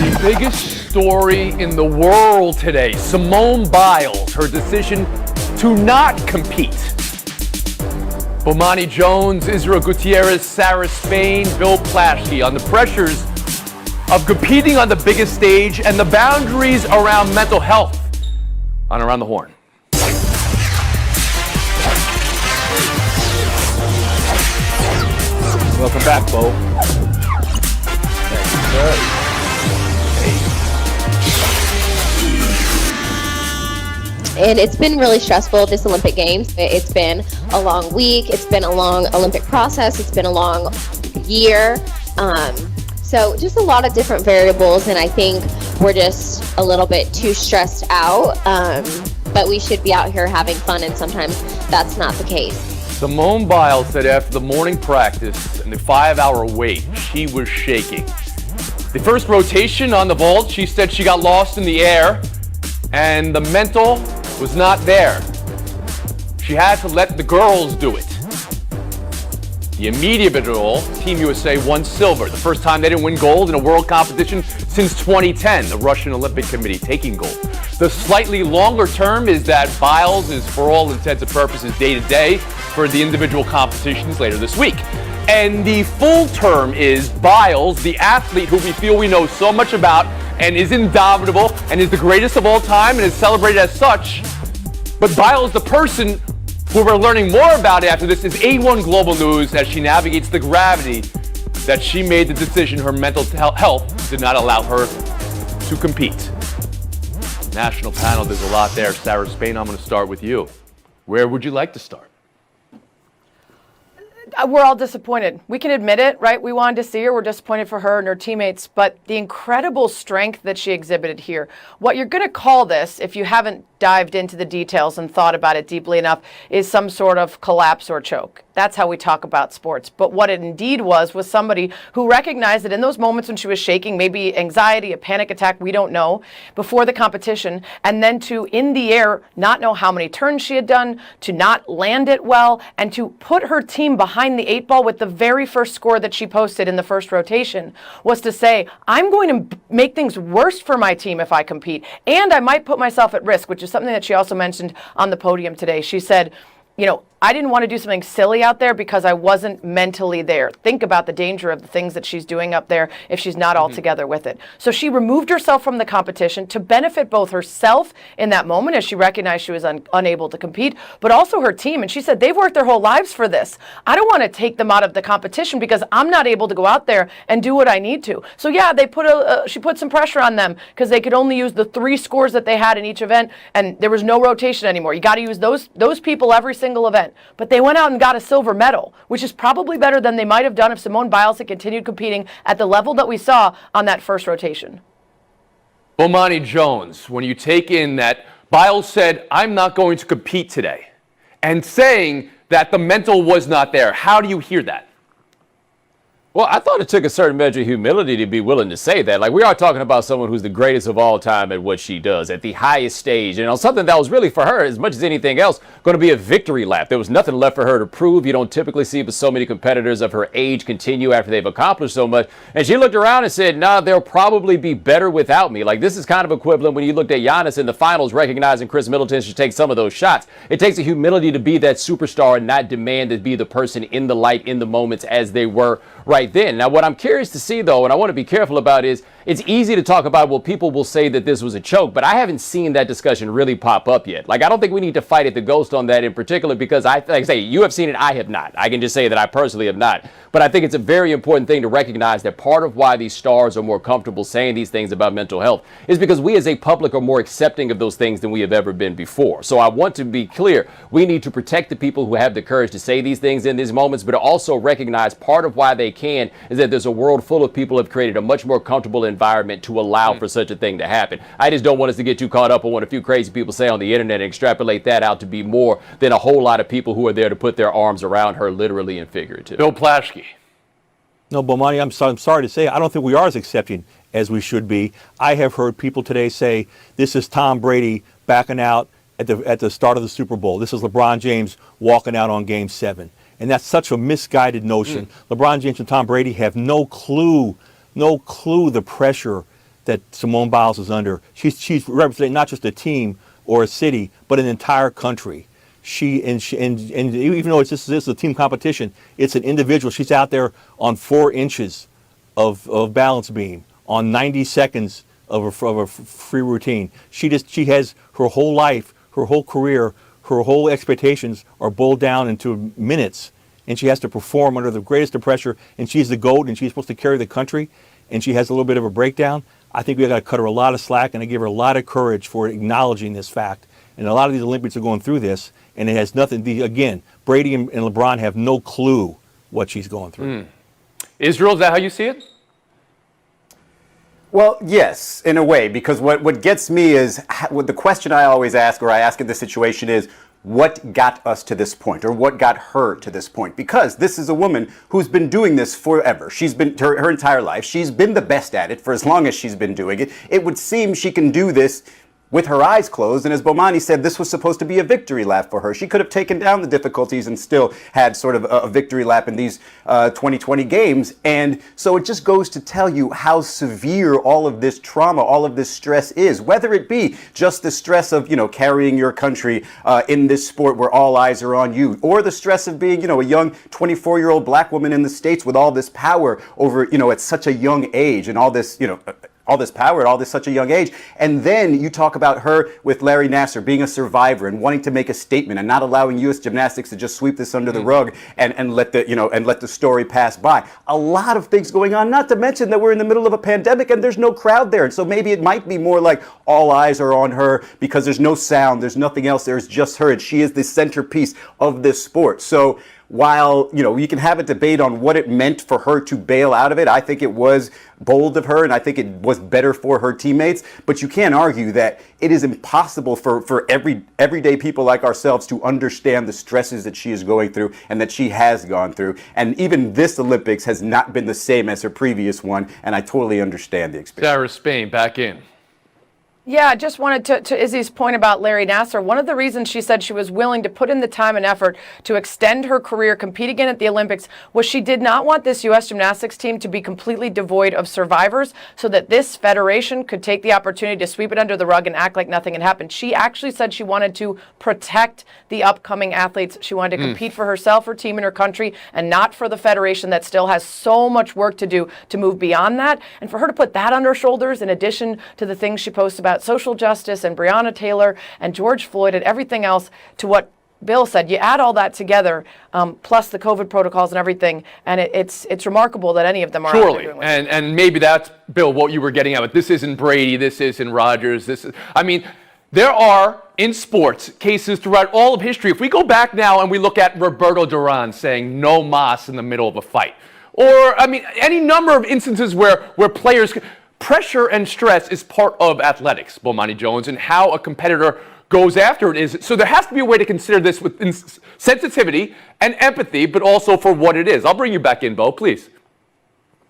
The biggest story in the world today, Simone Biles, her decision to not compete. Bomani Jones, Israel Gutierrez, Sarah Spain, Bill Plaschke on the pressures of competing on the biggest stage and the boundaries around mental health on Around the Horn. Welcome back, Bo. Thank you, sir. And it's been really stressful, this Olympic Games. It's been a long week. It's been a long Olympic process. It's been a long year. So just a lot of different variables, and I think we're just a little bit too stressed out. But we should be out here having fun, and sometimes that's not the case. Simone Biles said after the morning practice and the 5-hour wait, she was shaking. The first rotation on the vault, she said she got lost in the air, and the mental was not there. She had to let the girls do it. The immediate goal, Team USA won silver, the first time they didn't win gold in a world competition since 2010, the Russian Olympic Committee taking gold. The slightly longer term is that Biles is, for all intents and purposes, day-to-day for the individual competitions later this week. And the full term is Biles, the athlete who we feel we know so much about and is indomitable and is the greatest of all time and is celebrated as such. But Biles, the person who we're learning more about after this, is A1 Global News as she navigates the gravity that she made the decision her mental health did not allow her to compete. National panel, there's a lot there. Sarah Spain, I'm going to start with you. Where would you like to start? We're all disappointed. We can admit it, right? We wanted to see her. We're disappointed for her and her teammates, but the incredible strength that she exhibited here. What you're going to call this, if you haven't dived into the details and thought about it deeply enough, is some sort of collapse or choke. That's how we talk about sports. But what it indeed was somebody who recognized that in those moments when she was shaking, maybe anxiety, a panic attack, we don't know, before the competition, and then to, in the air, not know how many turns she had done, to not land it well, and to put her team behind the 8 ball with the very first score that she posted in the first rotation, was to say, I'm going to make things worse for my team if I compete, and I might put myself at risk, which is something that she also mentioned on the podium today. She said, you know, I didn't want to do something silly out there because I wasn't mentally there. Think about the danger of the things that she's doing up there if she's not all together with it. So she removed herself from the competition to benefit both herself in that moment as she recognized she was unable to compete, but also her team. And she said, they've worked their whole lives for this. I don't want to take them out of the competition because I'm not able to go out there and do what I need to. So yeah, they she put some pressure on them because they could only use the 3 scores that they had in each event, and there was no rotation anymore. You got to use those people every single event. But they went out and got a silver medal, which is probably better than they might have done if Simone Biles had continued competing at the level that we saw on that first rotation. Bomani Jones, when you take in that Biles said, I'm not going to compete today, and saying that the mental was not there, how do you hear that? Well, I thought it took a certain measure of humility to be willing to say that. Like, we are talking about someone who's the greatest of all time at what she does, at the highest stage. And on something that was really, for her, as much as anything else, going to be a victory lap. There was nothing left for her to prove. You don't typically see so many competitors of her age continue after they've accomplished so much. And she looked around and said, nah, they'll probably be better without me. Like, this is kind of equivalent when you looked at Giannis in the finals, recognizing Chris Middleton should take some of those shots. It takes a humility to be that superstar and not demand to be the person in the light, in the moments as they were right then. Now, what I'm curious to see, though, and I want to be careful about, is it's easy to talk about, well, people will say that this was a choke, but I haven't seen that discussion really pop up yet. Like, I don't think we need to fight at the ghost on that in particular, because like I say, you have seen it, I have not. I can just say that I personally have not. But I think it's a very important thing to recognize that part of why these stars are more comfortable saying these things about mental health is because we as a public are more accepting of those things than we have ever been before. So I want to be clear, we need to protect the people who have the courage to say these things in these moments, but also recognize part of why they can is that there's a world full of people who have created a much more comfortable environment to allow for such a thing to happen. I just don't want us to get too caught up on what a few crazy people say on the internet and extrapolate that out to be more than a whole lot of people who are there to put their arms around her, literally and figuratively. Bill Plaschke. No, Bomani, I'm sorry to say, I don't think we are as accepting as we should be. I have heard people today say this is Tom Brady backing out at the start of the Super Bowl. This is LeBron James walking out on Game 7. And that's such a misguided notion. LeBron James and Tom Brady have no clue the pressure that Simone Biles is under. She's representing not just a team or a city, but an entire country. And even though this is a team competition, it's an individual. She's out there on 4 inches of balance beam, on 90 seconds of a free routine. She has her whole life, her whole career, her whole expectations are boiled down into minutes, and she has to perform under the greatest of pressure, and she's the GOAT, and she's supposed to carry the country, and she has a little bit of a breakdown. I think we got to cut her a lot of slack, and I give her a lot of courage for acknowledging this fact. And a lot of these Olympics are going through this, and it has nothing. Again, Brady and LeBron have no clue what she's going through. Israel, is that how you see it? Well, yes, in a way, because what gets me is what the question I always ask, or I ask in this situation, is what got us to this point, or what got her to this point? Because this is a woman who's been doing this forever. She's been her entire life. She's been the best at it for as long as she's been doing it. It would seem she can do this with her eyes closed, and as Bomani said, this was supposed to be a victory lap for her. She could have taken down the difficulties and still had sort of a victory lap in these 2020 games. And so it just goes to tell you how severe all of this trauma, all of this stress is, whether it be just the stress of, carrying your country in this sport where all eyes are on you, or the stress of being, a young 24-year-old black woman in the States with all this power over, at such a young age, and all this, all this power at such a young age. And then you talk about her with Larry Nassar being a survivor and wanting to make a statement and not allowing U.S. Gymnastics to just sweep this under the rug and let the story pass by. A lot of things going on, not to mention that we're in the middle of a pandemic and there's no crowd there. And so maybe it might be more like all eyes are on her because there's no sound, there's nothing else, there's just her, and she is the centerpiece of this sport. So while, you can have a debate on what it meant for her to bail out of it, I think it was bold of her, and I think it was better for her teammates. But you can't argue that it is impossible for everyday people like ourselves to understand the stresses that she is going through and that she has gone through. And even this Olympics has not been the same as her previous one, and I totally understand the experience. Sarah Spain, back in. Yeah, I just wanted to Izzy's point about Larry Nassar. One of the reasons she said she was willing to put in the time and effort to extend her career, compete again at the Olympics, was she did not want this U.S. gymnastics team to be completely devoid of survivors so that this federation could take the opportunity to sweep it under the rug and act like nothing had happened. She actually said she wanted to protect the upcoming athletes. She wanted to compete for herself, her team, and her country, and not for the federation that still has so much work to do to move beyond that. And for her to put that on her shoulders, in addition to the things she posts about social justice and Breonna Taylor and George Floyd and everything else, to what Bill said, you add all that together, plus the COVID protocols and everything, and it's remarkable that any of them are surely. And maybe that's, Bill, what you were getting at. But this isn't Brady, this isn't Rodgers, there are, in sports, cases throughout all of history. If we go back now and we look at Roberto Duran saying no mas in the middle of a fight, or, any number of instances where players... Pressure and stress is part of athletics, Bomani Jones, and how a competitor goes after it is. So there has to be a way to consider this with sensitivity and empathy, but also for what it is. I'll bring you back in, Bo, please.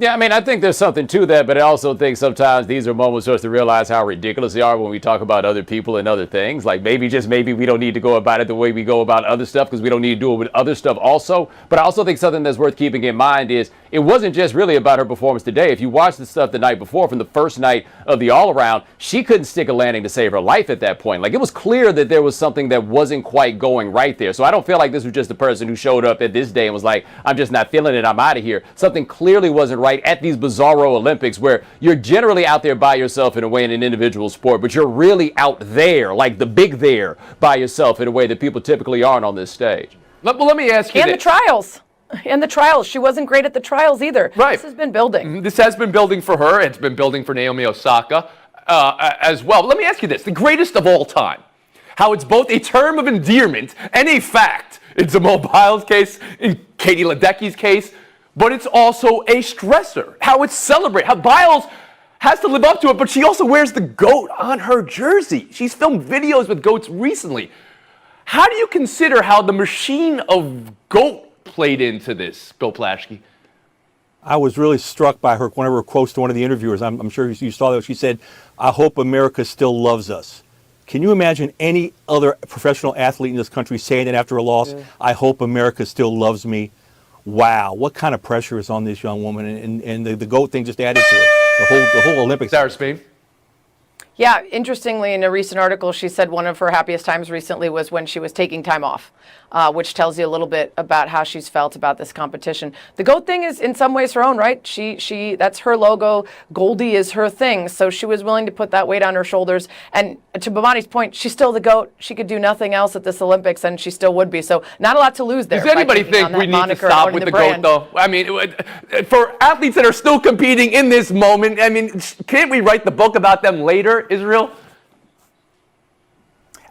Yeah, I think there's something to that, but I also think sometimes these are moments for us to realize how ridiculous they are when we talk about other people and other things. Like maybe we don't need to go about it the way we go about other stuff because we don't need to do it with other stuff also. But I also think something that's worth keeping in mind is it wasn't just really about her performance today. If you watch the stuff the night before from the first night of the all-around, she couldn't stick a landing to save her life at that point. Like it was clear that there was something that wasn't quite going right there. So I don't feel like this was just a person who showed up at this day and was like, I'm just not feeling it, I'm out of here. Something clearly wasn't right at these bizarro Olympics where you're generally out there by yourself in a way in an individual sport, but you're really out there, like the big there, by yourself in a way that people typically aren't on this stage. Let me ask you and the trials. And the trials. She wasn't great at the trials either. Right. This has been building. This has been building for her. It's been building for Naomi Osaka as well. But let me ask you this. The greatest of all time. How it's both a term of endearment and a fact. In Simone Biles' case, in Katie Ledecky's case. But it's also a stressor. How it's celebrated. How Biles has to live up to it, but she also wears the GOAT on her jersey. She's filmed videos with GOATs recently. How do you consider how the machine of GOAT played into this, Bill Plaschke? I was really struck by one of her quotes to one of the interviewers. I'm sure you saw that. She said, I hope America still loves us. Can you imagine any other professional athlete in this country saying that after a loss? Yeah. I hope America still loves me. Wow, what kind of pressure is on this young woman? And the GOAT thing just added to it. The whole Olympics. Sarah Spain. Yeah, interestingly, in a recent article, she said one of her happiest times recently was when she was taking time off, which tells you a little bit about how she's felt about this competition. The GOAT thing is in some ways her own, right? She that's her logo. Goldie is her thing, so she was willing to put that weight on her shoulders. And to Bomani's point, she's still the GOAT. She could do nothing else at this Olympics, and she still would be. So not a lot to lose there. Does anybody think we need to stop with the GOAT, though? I mean, for athletes that are still competing in this moment, I mean, can't we write the book about them later, Israel?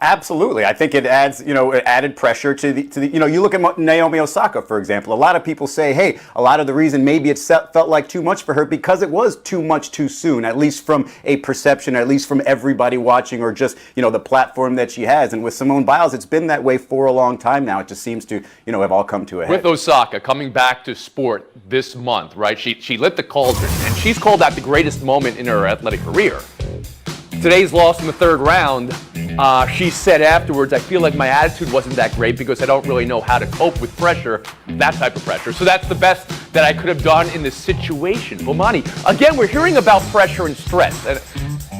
Absolutely. I think it adds, added pressure to the, you look at Naomi Osaka, for example. A lot of people say, hey, a lot of the reason maybe it felt like too much for her because it was too much too soon, at least from a perception, at least from everybody watching or just, the platform that she has. And with Simone Biles, it's been that way for a long time now. It just seems to, have all come to a head. With Osaka coming back to sport this month, right? She lit the cauldron, and she's called that the greatest moment in her athletic career. Today's loss in the third round, she said afterwards, I feel like my attitude wasn't that great because I don't really know how to cope with pressure, that type of pressure. So that's the best that I could have done in this situation. Bomani, again, we're hearing about pressure and stress.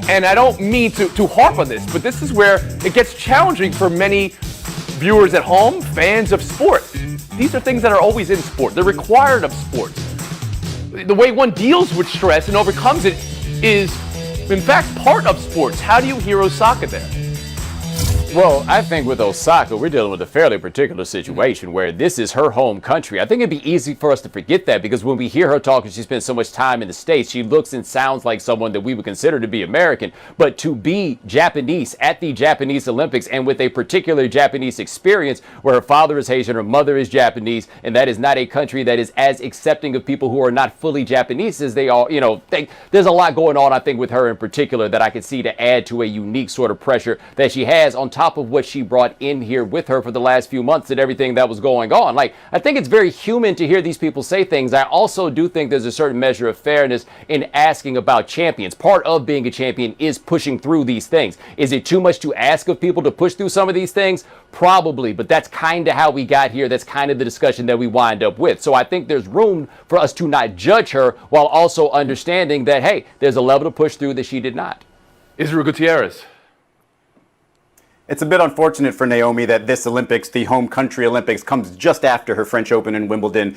And I don't mean to harp on this, but this is where it gets challenging for many viewers at home, fans of sport. These are things that are always in sport. They're required of sports. The way one deals with stress and overcomes it is, in fact, part of sports. How do you hear Osaka there? Well, I think with Osaka, we're dealing with a fairly particular situation where this is her home country. I think it'd be easy for us to forget that because when we hear her talk and she spends so much time in the States, she looks and sounds like someone that we would consider to be American. But to be Japanese at the Japanese Olympics and with a particular Japanese experience where her father is Haitian, her mother is Japanese, and that is not a country that is as accepting of people who are not fully Japanese as they are, there's a lot going on, I think, with her in particular that I could see to add to a unique sort of pressure that she has on top of what she brought in here with her for the last few months and everything that was going on. Like, I think it's very human to hear these people say things. I also do think there's a certain measure of fairness in asking about champions. Part of being a champion is pushing through these things. Is it too much to ask of people to push through some of these things? Probably, but that's kind of how we got here. That's kind of the discussion that we wind up with. So I think there's room for us to not judge her while also understanding that, hey, there's a level to push through that she did not. Israel Gutierrez. It's a bit unfortunate for Naomi that this Olympics, the home country Olympics, comes just after her French Open and Wimbledon,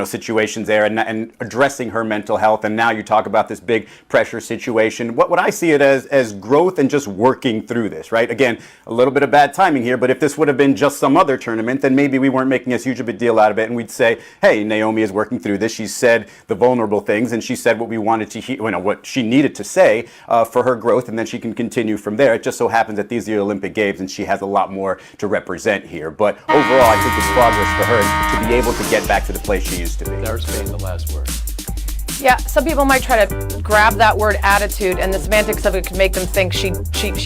situations there and addressing her mental health. And now you talk about this big pressure situation. What I see it as growth and just working through this, right? Again, a little bit of bad timing here, but if this would have been just some other tournament, then maybe we weren't making as huge of a deal out of it. And we'd say, hey, Naomi is working through this. She said the vulnerable things and she said what we wanted to hear, what she needed to say for her growth. And then she can continue from there. It just so happens that these are the Olympic Games, and she has a lot more to represent here. But overall, I think it's progress for her to be able to get back to the place she used to be. Sarah Spain, the last word. Yeah, some people might try to grab that word attitude, and the semantics of it could make them think she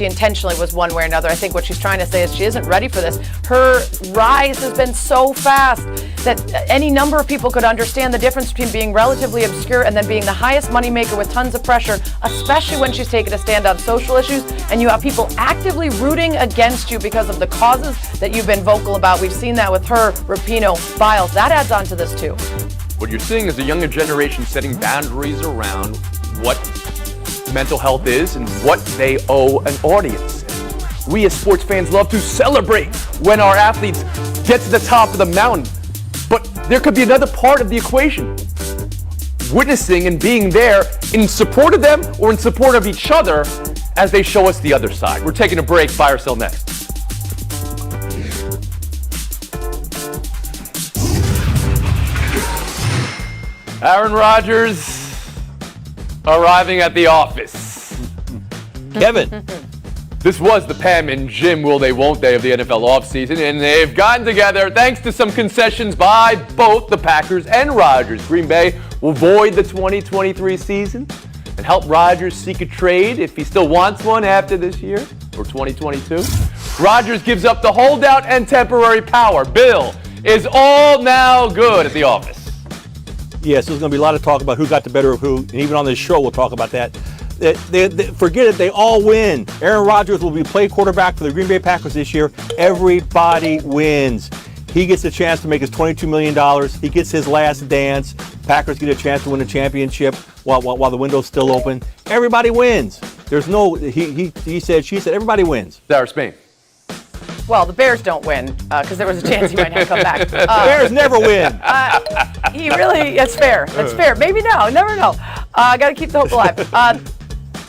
intentionally was one way or another. I think what she's trying to say is she isn't ready for this. Her rise has been so fast that any number of people could understand the difference between being relatively obscure and then being the highest moneymaker with tons of pressure, especially when she's taken a stand on social issues, and you have people actively rooting against you because of the causes that you've been vocal about. We've seen that with her, Rapinoe, Biles. That adds on to this too. What you're seeing is a younger generation setting boundaries around what mental health is and what they owe an audience. We as sports fans love to celebrate when our athletes get to the top of the mountain, but there could be another part of the equation. Witnessing and being there in support of them or in support of each other as they show us the other side. We're taking a break. Buy or sell next. Aaron Rodgers arriving at the office. Kevin. This was the Pam and Jim will they won't they of the NFL offseason, and they've gotten together thanks to some concessions by both the Packers and Rodgers. Green Bay will void the 2023 season and help Rodgers seek a trade if he still wants one after this year or 2022. Rodgers gives up the holdout and temporary power. Bill is all now good at the office. Yes, there's going to be a lot of talk about who got the better of who, and even on this show we'll talk about that. They forget it, they all win. Aaron Rodgers will be play quarterback for the Green Bay Packers this year. Everybody wins. He gets a chance to make his $22 million. He gets his last dance. Packers get a chance to win a championship while the window's still open. Everybody wins. There's no, he said, she said, everybody wins. Sarah Spain. Well, the Bears don't win because there was a chance he might not come back. Bears never win. He really, that's fair. That's fair. Maybe no, never know. Got to keep the hope alive.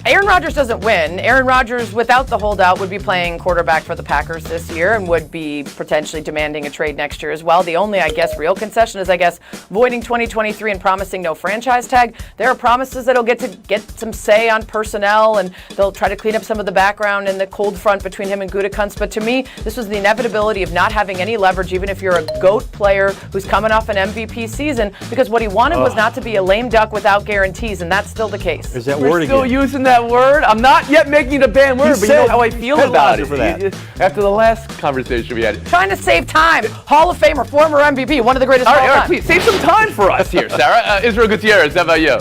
Aaron Rodgers doesn't win. Aaron Rodgers, without the holdout, would be playing quarterback for the Packers this year and would be potentially demanding a trade next year as well. The only, real concession is, voiding 2023 and promising no franchise tag. There are promises that he'll get to get some say on personnel, and they'll try to clean up some of the background and the cold front between him and Gutekunst. But to me, this was the inevitability of not having any leverage, even if you're a GOAT player who's coming off an MVP season, because what he wanted was not to be a lame duck without guarantees, and that's still the case. Is that We're word still again? using that word. I'm not yet making it a banned word, but you know how I feel about it. For that. After the last conversation we had. Trying to save time. Hall of Famer, former MVP, one of the greatest All of all right, time. please save some time for us here, Sarah. Israel Gutierrez, how about you?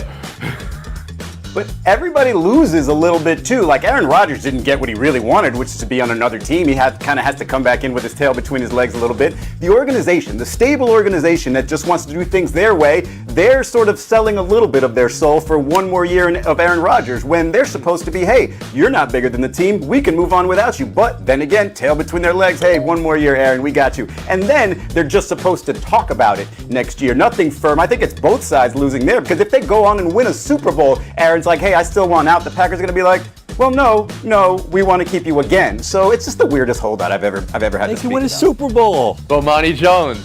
But everybody loses a little bit too. Like Aaron Rodgers didn't get what he really wanted, which is to be on another team. He kind of has to come back in with his tail between his legs a little bit. The organization, the stable organization that just wants to do things their way, they're sort of selling a little bit of their soul for one more year of Aaron Rodgers when they're supposed to be, hey, you're not bigger than the team. We can move on without you. But then again, tail between their legs. Hey, one more year, Aaron, we got you. And then they're just supposed to talk about it next year. Nothing firm. I think it's both sides losing there, because if they go on and win a Super Bowl, Aaron's like, hey, I still want out. The Packers are going to be like, well, no, we want to keep you again. So it's just the weirdest holdout I've ever had to They speak can win a about. Super Bowl. Bomani Jones.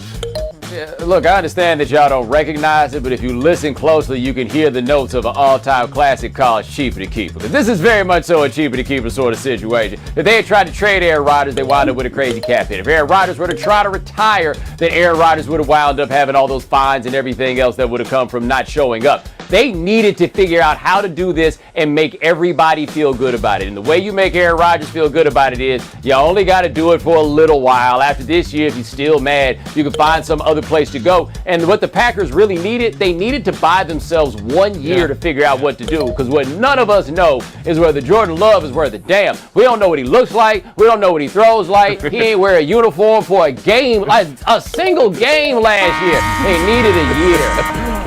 Look, I understand that y'all don't recognize it, but if you listen closely, you can hear the notes of an all-time classic called Cheaper to Keeper. Because this is very much so a cheaper to keeper sort of situation. If they had tried to trade Aaron Rodgers, they wound up with a crazy cap hit. If Aaron Rodgers were to try to retire, then Aaron Rodgers would have wound up having all those fines and everything else that would have come from not showing up. They needed to figure out how to do this and make everybody feel good about it. And the way you make Aaron Rodgers feel good about it is you only got to do it for a little while. After this year, if you're still mad, you can find some other place to go. And what the Packers really needed, they needed to buy themselves 1 year to figure out what to do. Because what none of us know is whether Jordan Love is worth a damn. We don't know what he looks like. We don't know what he throws like. He ain't wear a uniform for a game, like a single game last year. They needed a year.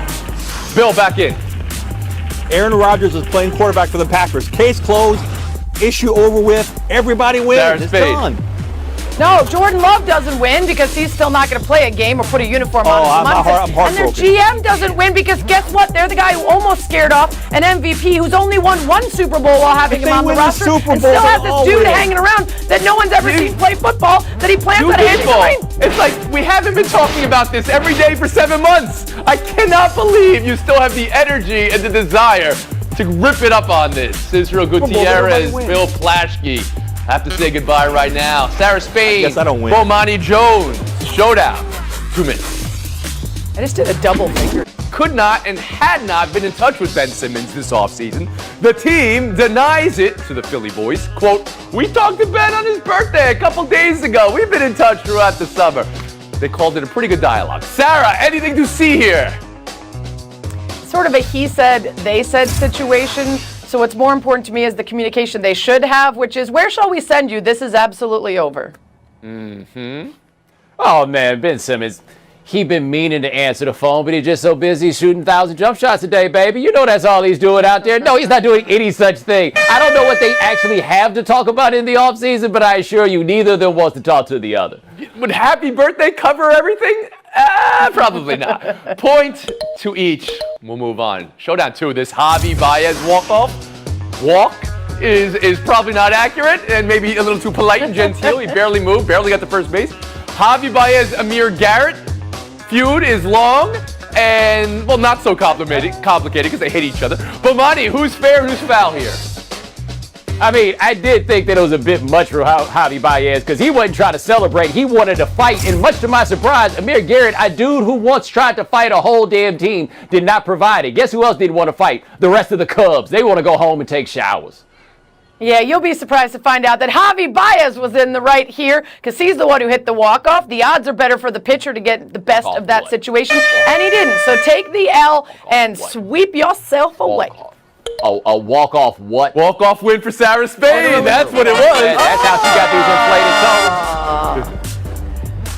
Bill, back in. Aaron Rodgers is playing quarterback for the Packers. Case closed. Issue over with. Everybody wins. Sarah It's Spade. done. No, Jordan Love doesn't win because he's still not going to play a game or put a uniform on his I'm Monday. And their heartbroken. GM doesn't win because guess what? They're the guy who almost scared off an MVP who's only won one Super Bowl while having If him they on the win the roster, Super and Bowl, still has they'll this dude win. hanging around that no one's ever seen play football that he plans Do on handing the baseball. ring. It's like we haven't been talking about this every day for 7 months. I cannot believe you still have the energy and the desire to rip it up on this. Israel Gutierrez, wins. Bill Plaschke. I have to say goodbye right now. Sarah Spain, I guess I don't win. Bomani Jones, showdown, 2 minutes. I just did a double figure. Could not and had not been in touch with Ben Simmons this offseason. The team denies it to the Philly voice. Quote, we talked to Ben on his birthday a couple days ago. We've been in touch throughout the summer. They called it a pretty good dialogue. Sarah, anything to see here? Sort of a he said, they said situation. So what's more important to me is the communication they should have, which is, where shall we send you? This is absolutely over. Oh, man, Ben Simmons, he been meaning to answer the phone, but he's just so busy shooting 1,000 jump shots a day, baby. You know that's all he's doing out there. No, he's not doing any such thing. I don't know what they actually have to talk about in the offseason, but I assure you, neither of them wants to talk to the other. Would happy birthday cover everything? Probably not. Point to each. We'll move on. Showdown 2. This Javi Baez walk is probably not accurate and maybe a little too polite and genteel. He barely moved, barely got to first base. Javi Baez, Amir Garrett feud is long and, well, not so complicated because they hate each other. But Monty, who's fair, who's foul here? I mean, I did think that it was a bit much for Javi Baez because he wasn't trying to celebrate. He wanted to fight. And much to my surprise, Amir Garrett, a dude who once tried to fight a whole damn team, did not provide it. Guess who else didn't want to fight? The rest of the Cubs. They want to go home and take showers. Yeah, you'll be surprised to find out that Javi Baez was in the right here because he's the one who hit the walk-off. The odds are better for the pitcher to get the best of that situation, and he didn't. So take the L and sweep yourself away. A walk-off what? Walk-off win for Sarah Spain. That's what it was. That's how she got these inflated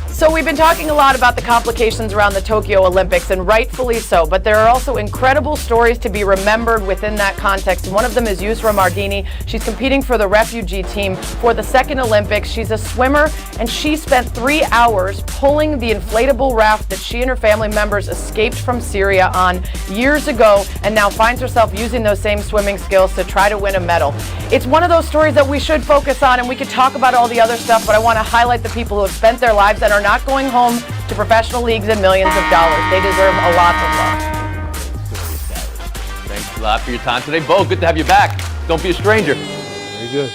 toes. So we've been talking a lot about the complications around the Tokyo Olympics, and rightfully so, but there are also incredible stories to be remembered within that context. One of them is Yusra Mardini. She's competing for the refugee team for the second Olympics. She's a swimmer, and she spent 3 hours pulling the inflatable raft that she and her family members escaped from Syria on years ago, and now finds herself using those same swimming skills to try to win a medal. It's one of those stories that we should focus on, and we could talk about all the other stuff, but I want to highlight the people who have spent their lives and are not going home to professional leagues and millions of dollars. They deserve a lot of love. Thanks a lot for your time today, Bo. Good to have you back. Don't be a stranger. Very good.